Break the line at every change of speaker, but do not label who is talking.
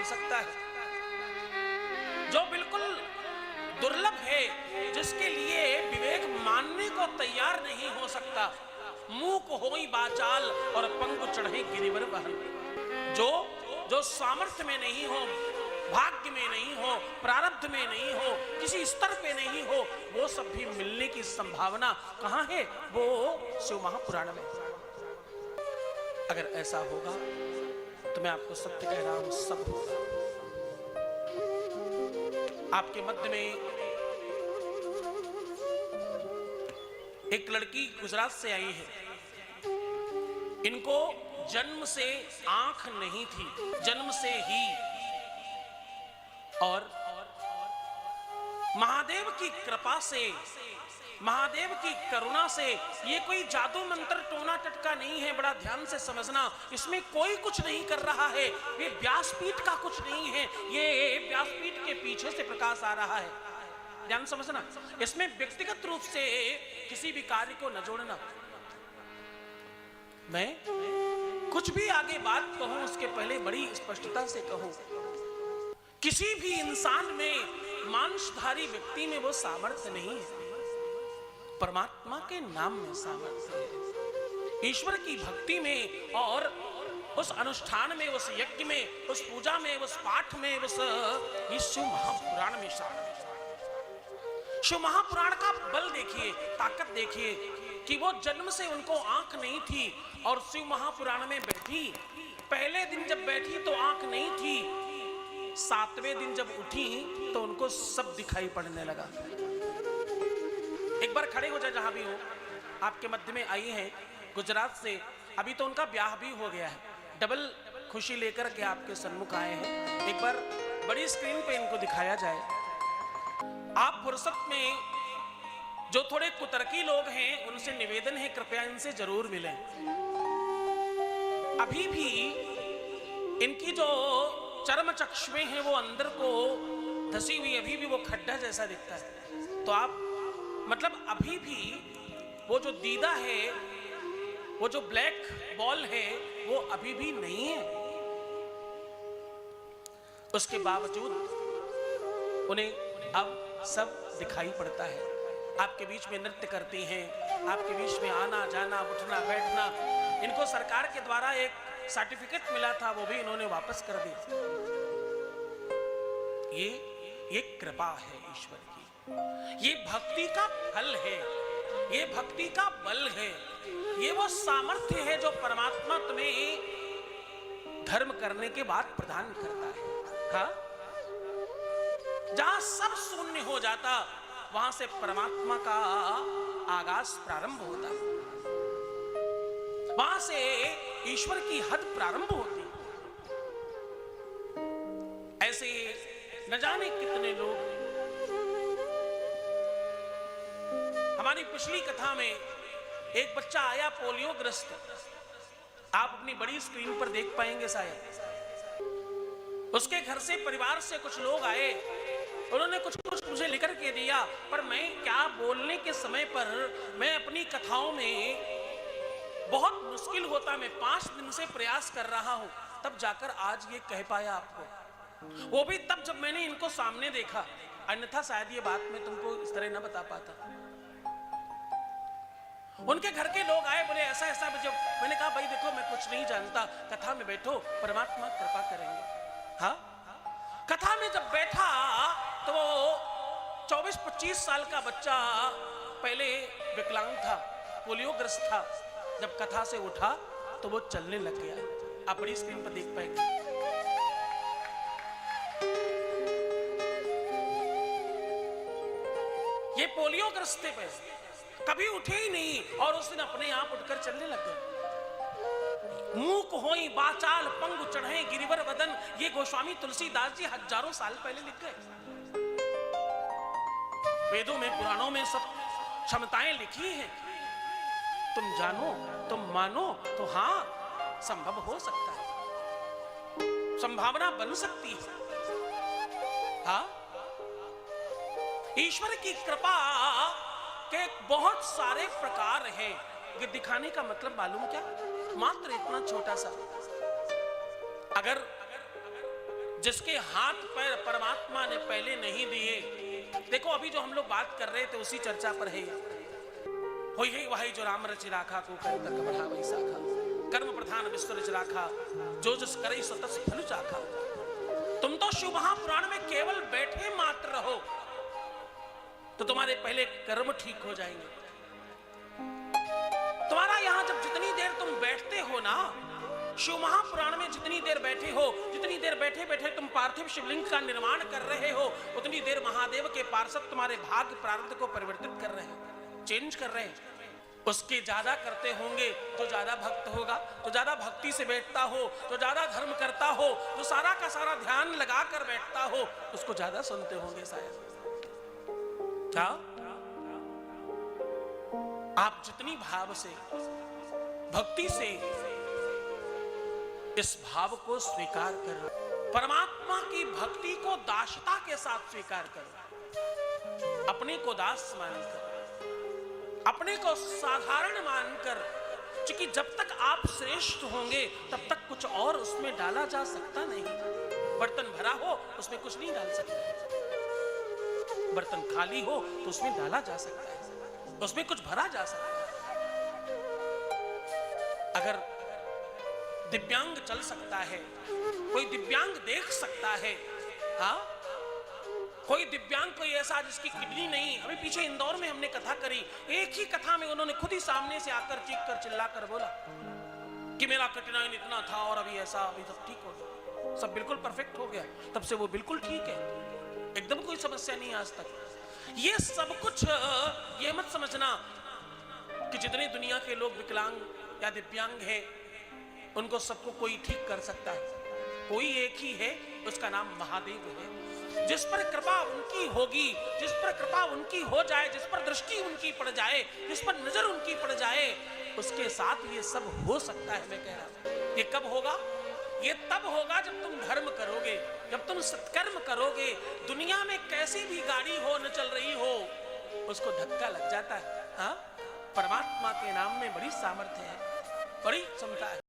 मिल सकता है, जो बिल्कुल दुर्लभ है, जिसके लिए विवेक मानने को तैयार नहीं हो सकता। मूक होई बाचाल और पंगु चढ़े गिरिवर बहन। जो सामर्थ्य में नहीं हो, भाग्य में नहीं हो, प्रारब्ध में नहीं हो, किसी स्तर पे नहीं हो, वो सब भी मिलने की संभावना कहां है? वो शिव महापुराण में। अगर ऐसा होगा तो मैं आपको सत्य कह रहा हूं, सब होगा। आपके मध्य में एक लड़की गुजरात से आई है। इनको जन्म से आंख नहीं थी, जन्म से ही। और महादेव की कृपा से, महादेव की करुणा से, ये कोई जादू मंत्र टोना टटका नहीं है, बड़ा ध्यान से समझना। इसमें कोई कुछ नहीं कर रहा है, ये व्यासपीठ का कुछ नहीं है, ये व्यासपीठ के पीछे से प्रकाश आ रहा है। ध्यान समझना, इसमें व्यक्तिगत रूप से किसी भी कार्य को न जोड़ना। मैं कुछ भी आगे बात कहूं उसके पहले बड़ी स्पष्टता से कहूं, किसी भी इंसान में, मांसधारी व्यक्ति में वो सामर्थ्य नहीं है, परमात्मा के नाम में सामर्थ्य है। ईश्वर की भक्ति में और उस अनुष्ठान में, उस यज्ञ में, उस पूजा में, उस पाठ में, उस शिव महापुराण में सामर्थ्य। शिव महापुराण का बल देखिए, ताकत देखिए कि वो जन्म से उनको आंख नहीं थी और शिव महापुराण में बैठी। पहले दिन जब बैठी तो आंख नहीं थी, 7वें दिन जब उठी तो उनको सब दिखाई पड़ने लगा। एक बार खड़े हो जाए जहां भी हो। आपके मध्य में आई है गुजरात से, अभी तो उनका ब्याह भी हो गया है, डबल खुशी लेकर के आपके सन्मुख आए हैं। एक बार बड़ी स्क्रीन पे इनको दिखाया जाए। आप फुर्सत में जो थोड़े कुतर्की लोग हैं उनसे निवेदन है, कृपया इनसे जरूर मिलें। अभी भी इनकी जो चर्म चक्षुएं हैं वो अंदर को धसी हुई, अभी भी वो खड्डा जैसा दिखता है। तो आप मतलब अभी भी वो जो दीदा है, वो जो ब्लैक बॉल है, वो अभी भी नहीं है। उसके बावजूद उन्हें अब सब दिखाई पड़ता है। आपके बीच में नृत्य करती हैं, आपके बीच में आना जाना, उठना बैठना। इनको सरकार के द्वारा एक सर्टिफिकेट मिला था, वो भी इन्होंने वापस कर दिया। ये कृपा है ईश्वर की, ये भक्ति का फल है, ये भक्ति का बल है, ये वो सामर्थ्य है जो परमात्मा तुम्हें धर्म करने के बाद प्रदान करता है। हाँ, जहां सब शून्य हो जाता वहां से परमात्मा का आगाज प्रारंभ होता, वहां से ईश्वर की हद प्रारंभ होती। ऐसे न जाने कितने लोग। हमारी पिछली कथा में एक बच्चा आया पोलियो ग्रस्त, आप अपनी बड़ी स्क्रीन पर देख पाएंगे शायद। उसके घर से, परिवार से कुछ लोग आए, उन्होंने कुछ मुझे लिख के दिया, पर मैं क्या बोलने के समय पर मैं अपनी कथाओं में बहुत मुश्किल होता। मैं 5 दिन से प्रयास कर रहा हूं, तब जाकर आज ये कह पाया आपको। वो भी तब जब मैंने इनको सामने देखा, अन्यथा शायद ये बात मैं तुमको इस तरह न बता पाता। उनके घर के लोग आए, बोले ऐसा ऐसा। जब मैंने कहा भाई देखो मैं कुछ नहीं जानता, कथा में बैठो, परमात्मा कृपा करेंगे। हाँ, कथा में जब बैठा तो 24-25 साल का बच्चा, पहले विकलांग था, पोलियोग्रस्त था। जब कथा से उठा तो वो चलने लग गया। आप बड़ी स्क्रीन पर देख पाएंगे। ये पोलियोग्रस्त थे, कभी उठे ही नहीं और उस दिन अपने आप उठकर चलने लग गए। मूक होई बाचाल पंगु चढ़े गिरिवर वदन, ये गोस्वामी तुलसीदास जी हजारों साल पहले लिख गए। वेदों में, पुराणों में सब क्षमताएं लिखी हैं। तुम जानो, तुम मानो तो हाँ, संभव हो सकता है, संभावना बन सकती है। हाँ, ईश्वर की कृपा के बहुत सारे प्रकार हैं। ये दिखाने का मतलब मालूम क्या? मात्र इतना छोटा सा, अगर जिसके हाथ पैर परमात्मा ने पहले नहीं दिए। देखो अभी जो हम लोग बात कर रहे थे उसी चर्चा पर है। हो ही वही जो राम रचि राखा को कर तक बढ़ा वही साखा, कर्म प्रधान विश्व रच राखा, जो जिस करे सो तस फल चाखा। तुम तो शिव महापुराण में केवल बैठे मात्र रहो तो तुम्हारे पहले कर्म ठीक हो जाएंगे। तुम्हारा यहां जब जितनी देर तुम बैठते हो ना, शिव महापुराण में जितनी देर बैठे हो, जितनी देर बैठे बैठे तुम पार्थिव शिवलिंग का निर्माण कर रहे हो, उतनी देर महादेव के पार्षद तुम्हारे भाग्य प्रारब्ध को परिवर्तित कर रहे हैं, चेंज कर रहे हैं। उसके ज्यादा करते होंगे तो ज्यादा भक्त होगा, तो ज्यादा भक्ति से बैठता हो, तो ज्यादा धर्म करता हो, जो सारा का सारा ध्यान लगा कर बैठता हो, उसको ज्यादा सुनते होंगे शायद। क्या आप जितनी भाव से, भक्ति से इस भाव को स्वीकार करो, परमात्मा की भक्ति को दासता के साथ स्वीकार करो, अपने को दास मानकर, अपने को साधारण मानकर, क्योंकि जब तक आप श्रेष्ठ होंगे तब तक कुछ और उसमें डाला जा सकता नहीं। बर्तन भरा हो उसमें कुछ नहीं डाल सकते, बर्तन खाली हो तो उसमें डाला जा सकता है, उसमें कुछ भरा जा सकता है। अगर दिव्यांग चल सकता है, कोई दिव्यांग देख सकता है, हाँ, कोई दिव्यांग कोई ऐसा जिसकी किडनी नहीं। अभी पीछे इंदौर में हमने कथा करी, एक ही कथा में उन्होंने खुद ही सामने से आकर चीख कर चिल्ला कर बोला कि मेरा कठिनाई इतना था और अभी ऐसा, अभी सब ठीक हो गया, सब बिल्कुल परफेक्ट हो गया। तब से वो बिल्कुल ठीक है, एकदम कोई समस्या नहीं आज तक। ये सब कुछ ये मत समझना कि जितने दुनिया के लोग विकलांग या दिव्यांग है उनको सबको कोई ठीक कर सकता है। कोई एक ही है, उसका नाम महादेव है। जिस पर कृपा उनकी होगी, जिस पर कृपा उनकी हो जाए, जिस पर दृष्टि उनकी पड़ जाए, जिस पर नजर उनकी पड़ जाए, उसके साथ ये सब हो सकता है। मैं कह रहा हूं ये कब होगा? ये तब होगा जब तुम धर्म करोगे, जब तुम सत्कर्म करोगे। दुनिया में कैसी भी गाड़ी हो न चल रही हो, उसको धक्का लग जाता है। हाँ, परमात्मा के नाम में बड़ी सामर्थ्य है, बड़ी क्षमता है।